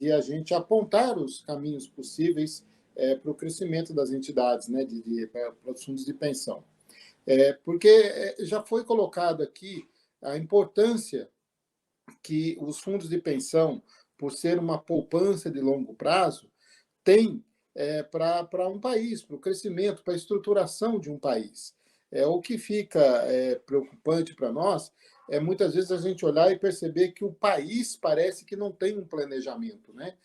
e a gente apontar os caminhos possíveis para o crescimento das entidades, né, para os fundos de pensão. Porque já foi colocado aqui a importância que os fundos de pensão, por ser uma poupança de longo prazo, têm para um país, para o crescimento, para a estruturação de um país. O que fica preocupante para nós é muitas vezes a gente olhar e perceber que o país parece que não tem um planejamento, né?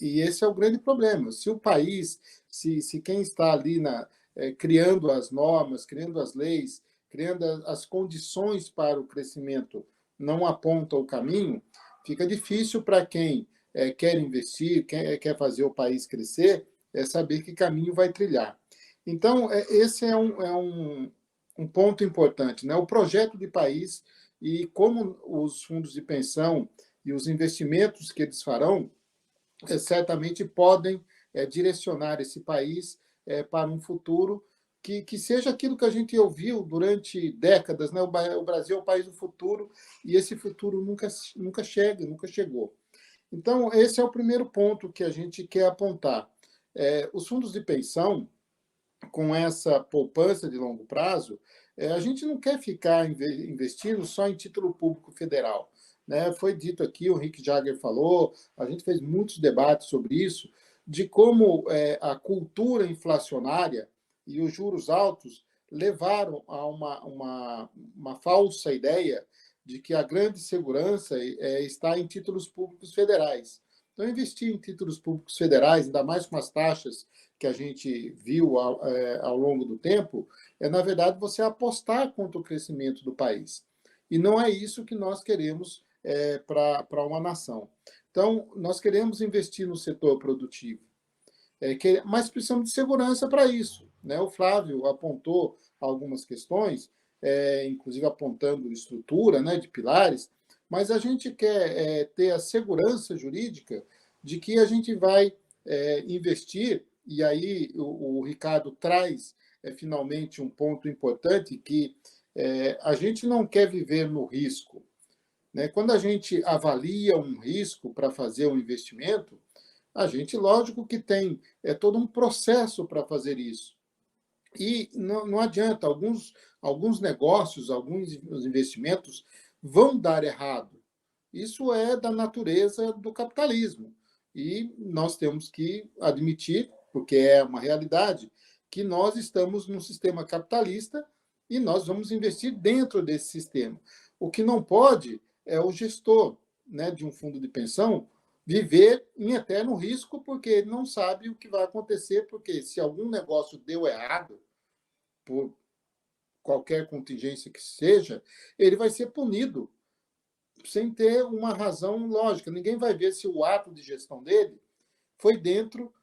E esse é o grande problema. Se o país, se quem está ali criando as normas, criando as leis, criando as condições para o crescimento, não aponta o caminho, fica difícil para quem quer investir, quer fazer o país crescer, saber que caminho vai trilhar. Então, esse um ponto importante, né? O projeto de país e como os fundos de pensão e os investimentos que eles farão certamente podem direcionar esse país para um futuro que seja aquilo que a gente ouviu durante décadas, né? O Brasil é o país do futuro e esse futuro nunca chega, nunca chegou. Então, esse é o primeiro ponto que a gente quer apontar. Os fundos de pensão, com essa poupança de longo prazo, a gente não quer ficar investindo só em título público federal. Né? Foi dito aqui, o Rick Jagger falou, a gente fez muitos debates sobre isso, de como a cultura inflacionária e os juros altos levaram a uma falsa ideia de que a grande segurança está em títulos públicos federais. Então, investir em títulos públicos federais, ainda mais com as taxas que a gente viu ao longo do tempo, na verdade, você apostar contra o crescimento do país. E não é isso que nós queremos para uma nação. Então, nós queremos investir no setor produtivo, mas precisamos de segurança para isso. Né? O Flávio apontou algumas questões, inclusive apontando estrutura, né, de pilares, mas a gente quer ter a segurança jurídica de que a gente vai investir, e aí o Ricardo traz finalmente um ponto importante, que a gente não quer viver no risco. Né? Quando a gente avalia um risco para fazer um investimento, a gente, lógico que tem todo um processo para fazer isso. E não adianta, alguns negócios, alguns investimentos vão dar errado. Isso é da natureza do capitalismo. E nós temos que admitir, porque é uma realidade, que nós estamos num sistema capitalista e nós vamos investir dentro desse sistema. O que não pode é o gestor, né, de um fundo de pensão viver em eterno risco, porque ele não sabe o que vai acontecer, porque se algum negócio deu errado, por qualquer contingência que seja, ele vai ser punido sem ter uma razão lógica. Ninguém vai ver se o ato de gestão dele foi dentro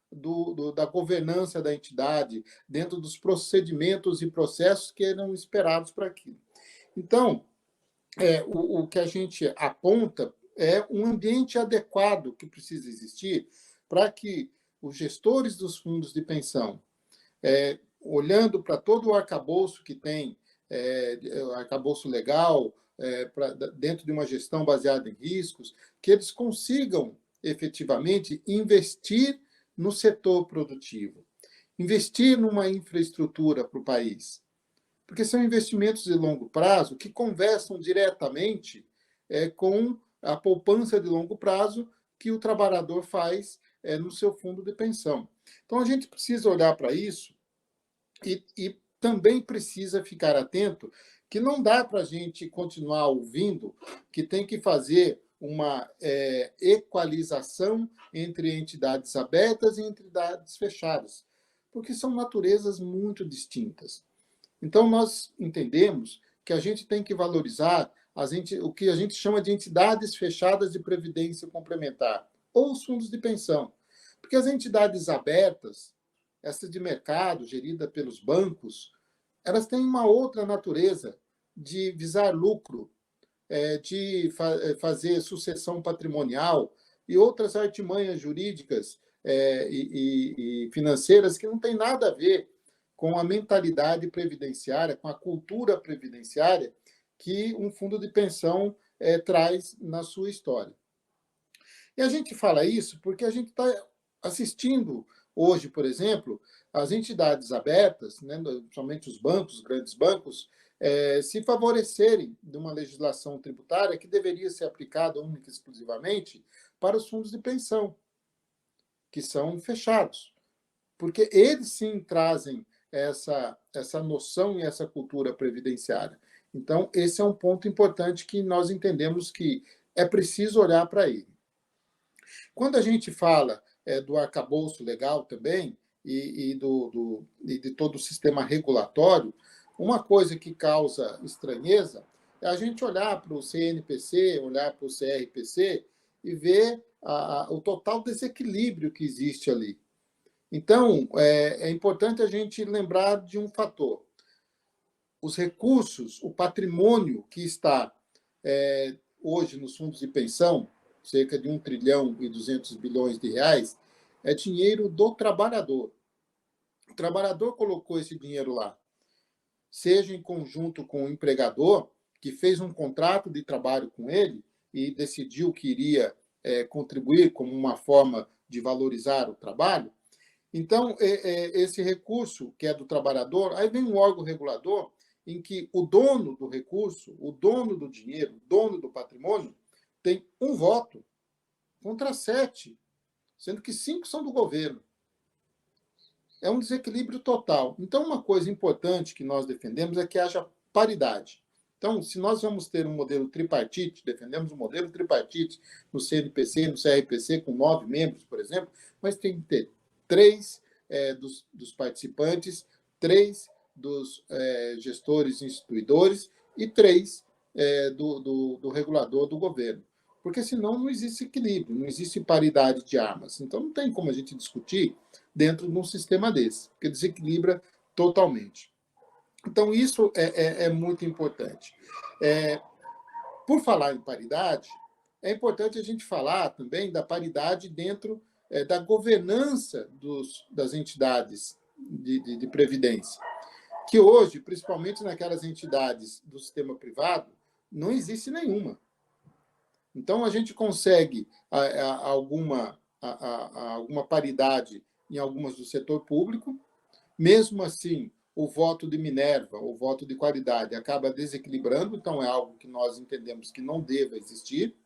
da governança da entidade, dentro dos procedimentos e processos que eram esperados para aquilo. Então, o que a gente aponta é um ambiente adequado que precisa existir para que os gestores dos fundos de pensão, olhando para todo o arcabouço que tem, arcabouço legal, dentro de uma gestão baseada em riscos, que eles consigam efetivamente investir no setor produtivo, investir numa infraestrutura para o país, porque são investimentos de longo prazo que conversam diretamente com a poupança de longo prazo que o trabalhador faz no seu fundo de pensão. Então, a gente precisa olhar para isso e também precisa ficar atento que não dá para a gente continuar ouvindo que tem que fazer uma equalização entre entidades abertas e entidades fechadas, porque são naturezas muito distintas. Então, nós entendemos que a gente tem que valorizar o que a gente chama de entidades fechadas de previdência complementar, ou os fundos de pensão. Porque as entidades abertas, essa de mercado, gerida pelos bancos, elas têm uma outra natureza de visar lucro, de fazer sucessão patrimonial e outras artimanhas jurídicas e financeiras que não têm nada a ver com a mentalidade previdenciária, com a cultura previdenciária que um fundo de pensão traz na sua história. E a gente fala isso porque a gente está assistindo hoje, por exemplo, as entidades abertas, né, somente os bancos, os grandes bancos, se favorecerem de uma legislação tributária que deveria ser aplicada única e exclusivamente para os fundos de pensão, que são fechados, porque eles sim trazem essa noção e essa cultura previdenciária. Então, esse é um ponto importante que nós entendemos que é preciso olhar para ele. Quando a gente fala do arcabouço legal também e de todo o sistema regulatório, uma coisa que causa estranheza é a gente olhar para o CNPC, olhar para o CRPC e ver o total desequilíbrio que existe ali. Então, é importante a gente lembrar de um fator. Os recursos, o patrimônio que está hoje nos fundos de pensão, cerca de 1 trilhão e 200 bilhões de reais, é dinheiro do trabalhador. O trabalhador colocou esse dinheiro lá, seja em conjunto com o empregador, que fez um contrato de trabalho com ele e decidiu que iria contribuir como uma forma de valorizar o trabalho. Então, esse recurso que é do trabalhador, aí vem um órgão regulador em que o dono do recurso, o dono do dinheiro, o dono do patrimônio, tem um voto contra 7, sendo que 5 são do governo. É um desequilíbrio total. Então, uma coisa importante que nós defendemos é que haja paridade. Então, se nós vamos ter um modelo tripartite, defendemos um modelo tripartite no CNPC, no CRPC, com 9 membros, por exemplo, mas tem que ter 3 dos participantes, 3 dos gestores instituidores e 3 do regulador do governo. Porque senão não existe equilíbrio, não existe paridade de armas. Então não tem como a gente discutir dentro de um sistema desse, porque desequilibra totalmente. Então isso é muito importante. Por falar em paridade, é importante a gente falar também da paridade dentro da governança das entidades de previdência, que hoje, principalmente naquelas entidades do sistema privado, não existe nenhuma. Então, a gente consegue alguma paridade em algumas do setor público, mesmo assim, o voto de Minerva, o voto de qualidade, acaba desequilibrando, então é algo que nós entendemos que não deva existir,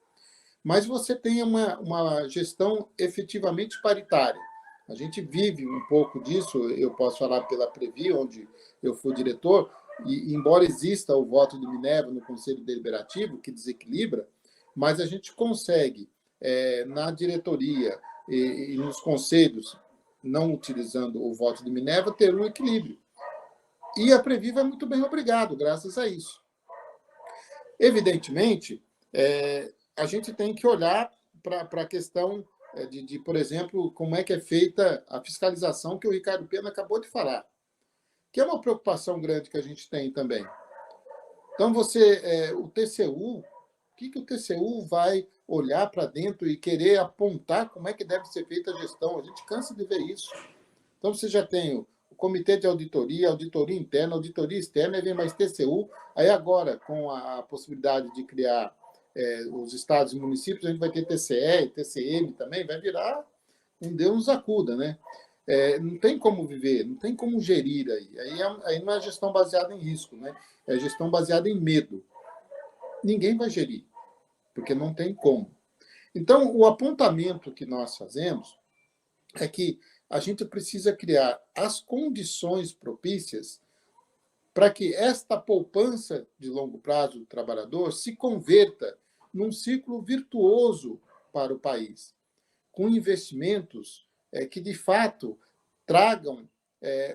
mas você tem uma gestão efetivamente paritária. A gente vive um pouco disso, eu posso falar pela Previ, onde eu fui diretor, e embora exista o voto de Minerva no Conselho Deliberativo, que desequilibra, mas a gente consegue, na diretoria e nos conselhos, não utilizando o voto de Minerva, ter um equilíbrio. E a Previ vai muito bem, obrigado, graças a isso. Evidentemente, a gente tem que olhar para a questão por exemplo, como é que é feita a fiscalização que o Ricardo Pena acabou de falar, que é uma preocupação grande que a gente tem também. Então, o TCU, o que o TCU vai olhar para dentro e querer apontar como é que deve ser feita a gestão? A gente cansa de ver isso. Então, você já tem o comitê de auditoria, auditoria interna, auditoria externa, aí vem mais TCU. Aí agora, com a possibilidade de criar os estados e municípios, a gente vai ter TCE, TCM também, vai virar um Deus nos acuda, né? Não tem como viver, não tem como gerir aí. Aí não é gestão baseada em risco, né? É gestão baseada em medo. Ninguém vai gerir, porque não tem como. Então, o apontamento que nós fazemos é que a gente precisa criar as condições propícias para que esta poupança de longo prazo do trabalhador se converta num ciclo virtuoso para o país, com investimentos que, de fato, tragam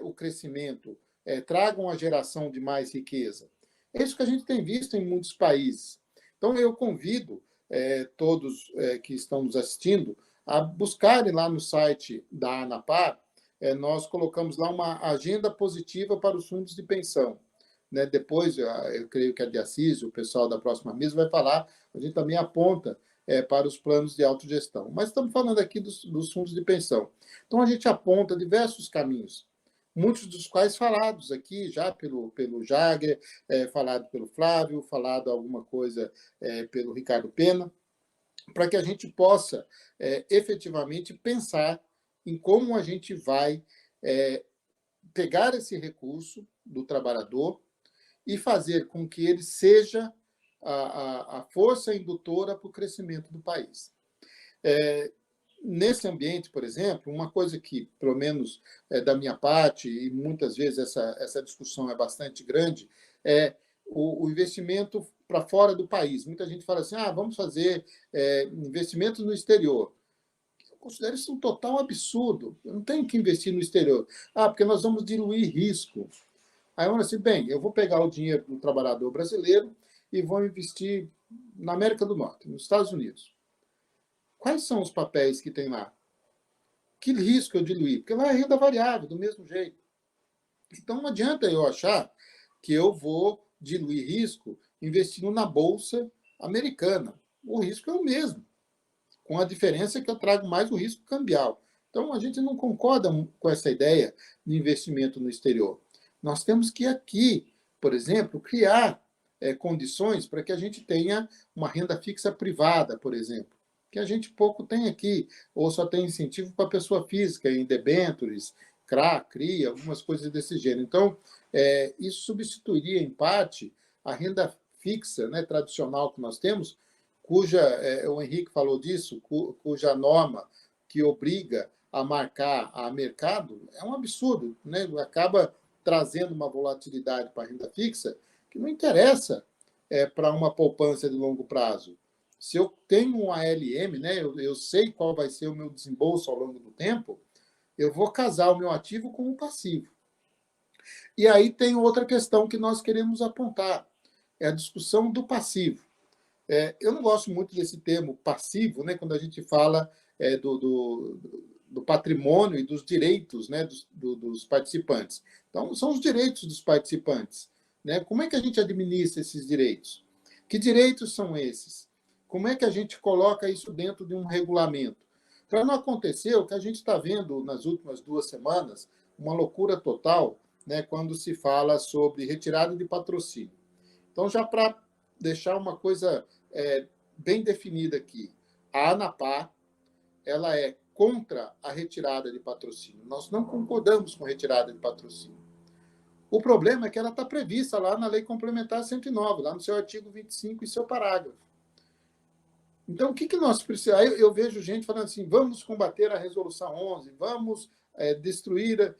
o crescimento, tragam a geração de mais riqueza. É isso que a gente tem visto em muitos países. Então, eu convido todos que estão nos assistindo a buscarem lá no site da ANAPAR. Nós colocamos lá uma agenda positiva para os fundos de pensão. Né? Depois, eu creio que a de Assis, o pessoal da próxima mesa, vai falar, a gente também aponta para os planos de autogestão. Mas estamos falando aqui dos fundos de pensão. Então, a gente aponta diversos caminhos, muitos dos quais falados aqui já pelo Jagger, falado pelo Flávio, falado alguma coisa pelo Ricardo Pena. para que a gente possa efetivamente pensar em como a gente vai pegar esse recurso do trabalhador e fazer com que ele seja a força indutora para o crescimento do país. Nesse ambiente, por exemplo, uma coisa que, pelo menos da minha parte, e muitas vezes essa discussão é bastante grande, é o investimento para fora do país. Muita gente fala assim, vamos fazer investimentos no exterior. Eu considero isso um total absurdo. Eu não tenho que investir no exterior. Porque nós vamos diluir risco. Aí eu falo assim, bem, eu vou pegar o dinheiro do trabalhador brasileiro e vou investir na América do Norte, nos Estados Unidos. Quais são os papéis que tem lá? Que risco eu diluir? Porque lá é renda variável, do mesmo jeito. Então não adianta eu achar que eu vou diluir risco investindo na Bolsa Americana. O risco é o mesmo, com a diferença que eu trago mais o risco cambial. Então a gente não concorda com essa ideia de investimento no exterior. Nós temos que aqui, por exemplo, criar condições para que a gente tenha uma renda fixa privada, por exemplo, que a gente pouco tem aqui, ou só tem incentivo para a pessoa física, em debêntures, CRA, CRI, algumas coisas desse gênero. Então, isso substituiria, em parte, a renda fixa, né, tradicional que nós temos, cuja, o Henrique falou disso, cuja norma que obriga a marcar a mercado, é um absurdo, né? Acaba trazendo uma volatilidade para a renda fixa que não interessa para uma poupança de longo prazo. Se eu tenho um ALM, né, eu sei qual vai ser o meu desembolso ao longo do tempo, eu vou casar o meu ativo com o passivo. E aí tem outra questão que nós queremos apontar, é a discussão do passivo. Eu não gosto muito desse termo passivo, né, quando a gente fala do patrimônio e dos direitos, né, dos participantes. Então, são os direitos dos participantes. Né? Como é que a gente administra esses direitos? Que direitos são esses? Como é que a gente coloca isso dentro de um regulamento? Para não acontecer o que a gente está vendo nas últimas 2 semanas, uma loucura total, né, quando se fala sobre retirada de patrocínio. Então, já para deixar uma coisa bem definida aqui, a ANAPAR ela é contra a retirada de patrocínio. Nós não concordamos com retirada de patrocínio. O problema é que ela está prevista lá na Lei Complementar 109, lá no seu artigo 25 e seu parágrafo. Então, o que nós precisamos? Aí eu vejo gente falando assim, vamos combater a Resolução 11, vamos destruir...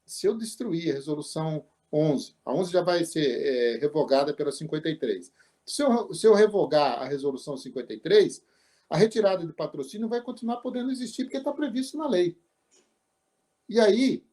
Se eu destruir a Resolução 11, a 11 já vai ser revogada pela 53. Se eu revogar a Resolução 53, a retirada de patrocínio vai continuar podendo existir, porque está previsto na lei. E aí,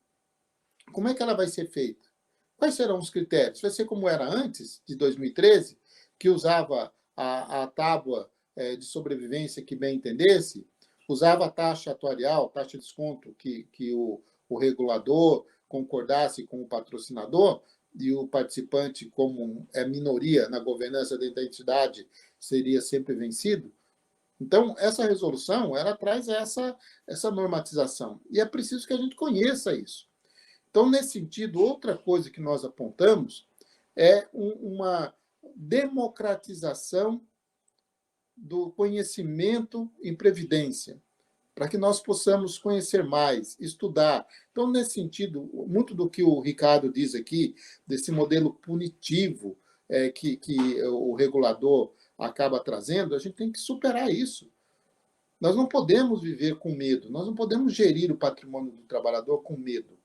como é que ela vai ser feita? Quais serão os critérios? Vai ser como era antes, de 2013, que usava a tábua de sobrevivência que bem entendesse, usava a taxa atuarial, taxa de desconto que o regulador concordasse com o patrocinador, e o participante, como é minoria na governança dentro da entidade, seria sempre vencido. Então, essa resolução ela traz essa normatização. E é preciso que a gente conheça isso. Então, nesse sentido, outra coisa que nós apontamos é uma democratização do conhecimento em previdência, para que nós possamos conhecer mais, estudar. Então, nesse sentido, muito do que o Ricardo diz aqui, desse modelo punitivo que o regulador acaba trazendo, a gente tem que superar isso. Nós não podemos viver com medo, nós não podemos gerir o patrimônio do trabalhador com medo.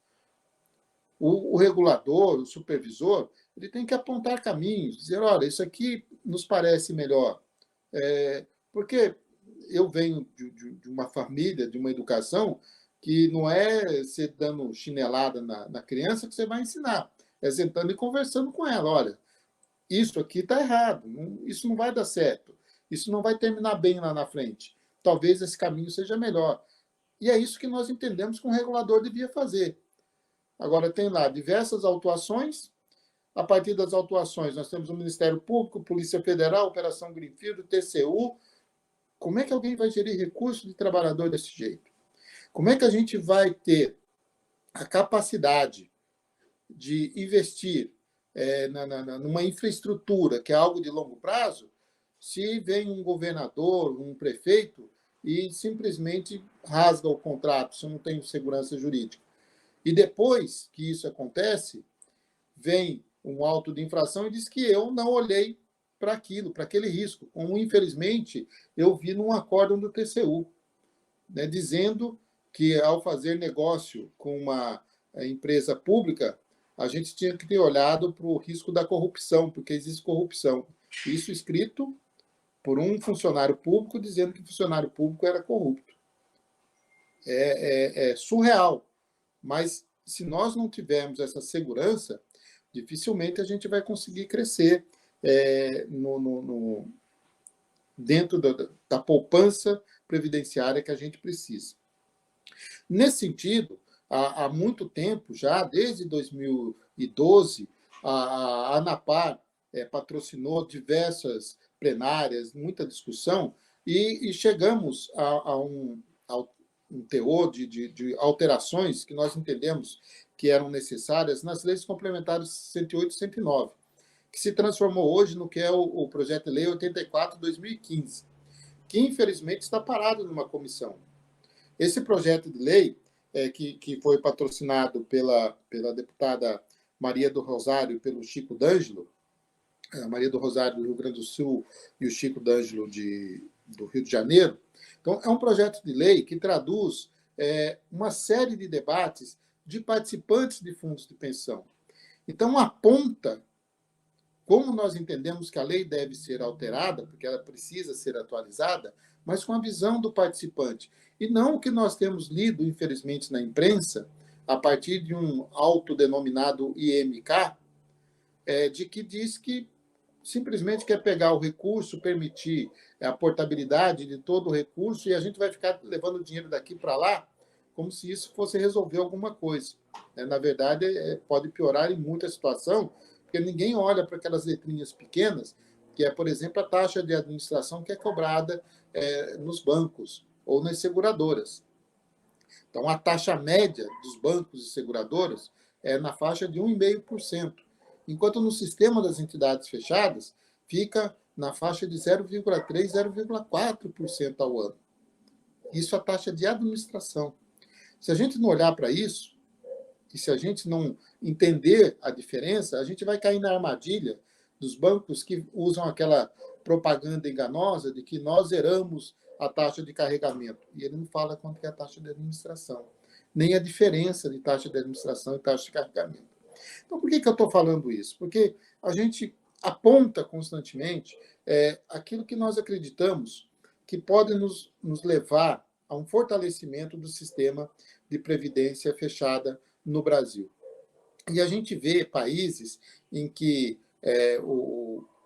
O regulador, o supervisor, ele tem que apontar caminhos, dizer, olha, isso aqui nos parece melhor. Porque eu venho de uma família, de uma educação, que não é você dando chinelada na criança que você vai ensinar, é sentando e conversando com ela. Olha, isso aqui está errado, isso não vai dar certo, isso não vai terminar bem lá na frente. Talvez esse caminho seja melhor. E é isso que nós entendemos que um regulador devia fazer. Agora, tem lá diversas autuações. A partir das autuações, nós temos o Ministério Público, Polícia Federal, Operação Greenfield, TCU. Como é que alguém vai gerir recursos de trabalhador desse jeito? Como é que a gente vai ter a capacidade de investir numa infraestrutura, que é algo de longo prazo, se vem um governador, um prefeito, e simplesmente rasga o contrato, se eu não tenho segurança jurídica. E depois que isso acontece, vem um auto de infração e diz que eu não olhei para aquilo, para aquele risco, como infelizmente eu vi num acórdão do TCU, né, dizendo que ao fazer negócio com uma empresa pública, a gente tinha que ter olhado para o risco da corrupção, porque existe corrupção. Isso escrito por um funcionário público dizendo que o funcionário público era corrupto. É surreal. Mas se nós não tivermos essa segurança, dificilmente a gente vai conseguir crescer dentro da poupança previdenciária que a gente precisa. Nesse sentido, há muito tempo, já desde 2012, a ANAPAR patrocinou diversas plenárias, muita discussão, e chegamos a um teor de alterações que nós entendemos que eram necessárias nas leis complementares 108 e 109, que se transformou hoje no que é o projeto de lei 84/2015, que infelizmente está parado numa comissão. Esse projeto de lei, que foi patrocinado pela deputada Maria do Rosário e pelo Chico D'Angelo, a Maria do Rosário do Rio Grande do Sul e o Chico D'Angelo do Rio de Janeiro. Então, é um projeto de lei que traduz uma série de debates de participantes de fundos de pensão. Então, aponta como nós entendemos que a lei deve ser alterada, porque ela precisa ser atualizada, mas com a visão do participante. E não o que nós temos lido, infelizmente, na imprensa, a partir de um autodenominado IMK, de que diz que simplesmente quer pegar o recurso, permitir a portabilidade de todo o recurso e a gente vai ficar levando o dinheiro daqui para lá como se isso fosse resolver alguma coisa. Na verdade, pode piorar em muita situação, porque ninguém olha para aquelas letrinhas pequenas, que é, por exemplo, a taxa de administração que é cobrada nos bancos ou nas seguradoras. Então, a taxa média dos bancos e seguradoras é na faixa de 1,5%, enquanto no sistema das entidades fechadas fica na faixa de 0,3%, 0,4% ao ano. Isso é a taxa de administração. Se a gente não olhar para isso, e se a gente não entender a diferença, a gente vai cair na armadilha dos bancos que usam aquela propaganda enganosa de que nós zeramos a taxa de carregamento. E ele não fala quanto é a taxa de administração, nem a diferença de taxa de administração e taxa de carregamento. Então, por que eu estou falando isso? Porque a gente aponta constantemente aquilo que nós acreditamos que pode nos levar a um fortalecimento do sistema de previdência fechada no Brasil. E a gente vê países em que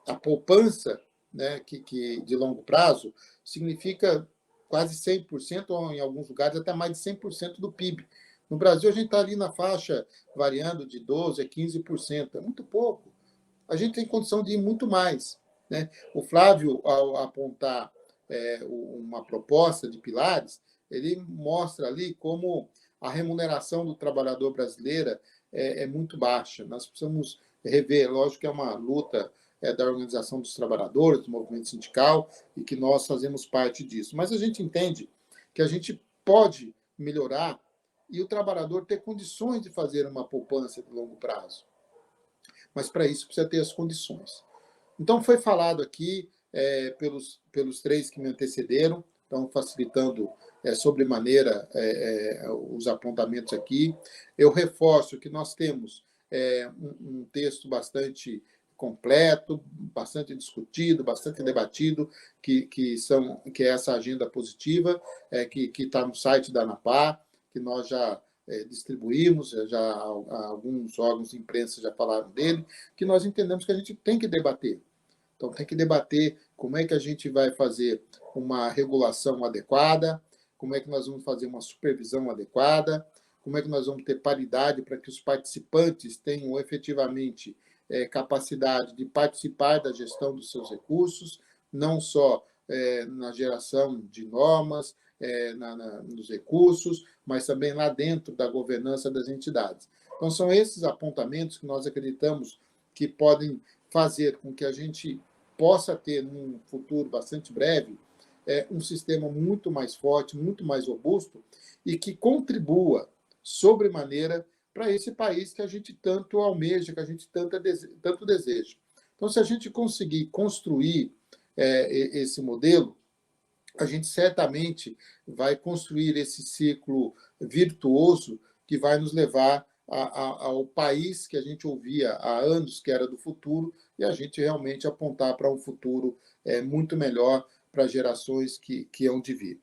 a poupança, né, que de longo prazo significa quase 100%, ou em alguns lugares até mais de 100% do PIB. No Brasil, a gente está ali na faixa variando de 12% a 15%. É muito pouco. A gente tem condição de ir muito mais, né? O Flávio, ao apontar uma proposta de pilares, ele mostra ali como a remuneração do trabalhador brasileira é muito baixa. Nós precisamos rever, lógico que é uma luta da Organização dos Trabalhadores, do movimento sindical, e que nós fazemos parte disso. Mas a gente entende que a gente pode melhorar e o trabalhador ter condições de fazer uma poupança de longo prazo. Mas, para isso, precisa ter as condições. Então, foi falado aqui pelos três que me antecederam, estão facilitando sobremaneira os apontamentos aqui. Eu reforço que nós temos um texto bastante completo, bastante discutido, bastante debatido, que é essa agenda positiva, que está no site da ANAPAR, que nós já distribuímos, já alguns órgãos de imprensa já falaram dele, que nós entendemos que a gente tem que debater. Então, tem que debater como é que a gente vai fazer uma regulação adequada, como é que nós vamos fazer uma supervisão adequada, como é que nós vamos ter paridade para que os participantes tenham efetivamente capacidade de participar da gestão dos seus recursos, não só na geração de normas, nos recursos, mas também lá dentro da governança das entidades. Então, são esses apontamentos que nós acreditamos que podem fazer com que a gente possa ter, num futuro bastante breve, um sistema muito mais forte, muito mais robusto e que contribua sobremaneira para esse país que a gente tanto almeja, que a gente tanto deseja. Então, se a gente conseguir construir esse modelo, a gente certamente vai construir esse ciclo virtuoso que vai nos levar ao país que a gente ouvia há anos que era do futuro e a gente realmente apontar para um futuro muito melhor para as gerações que hão de vir.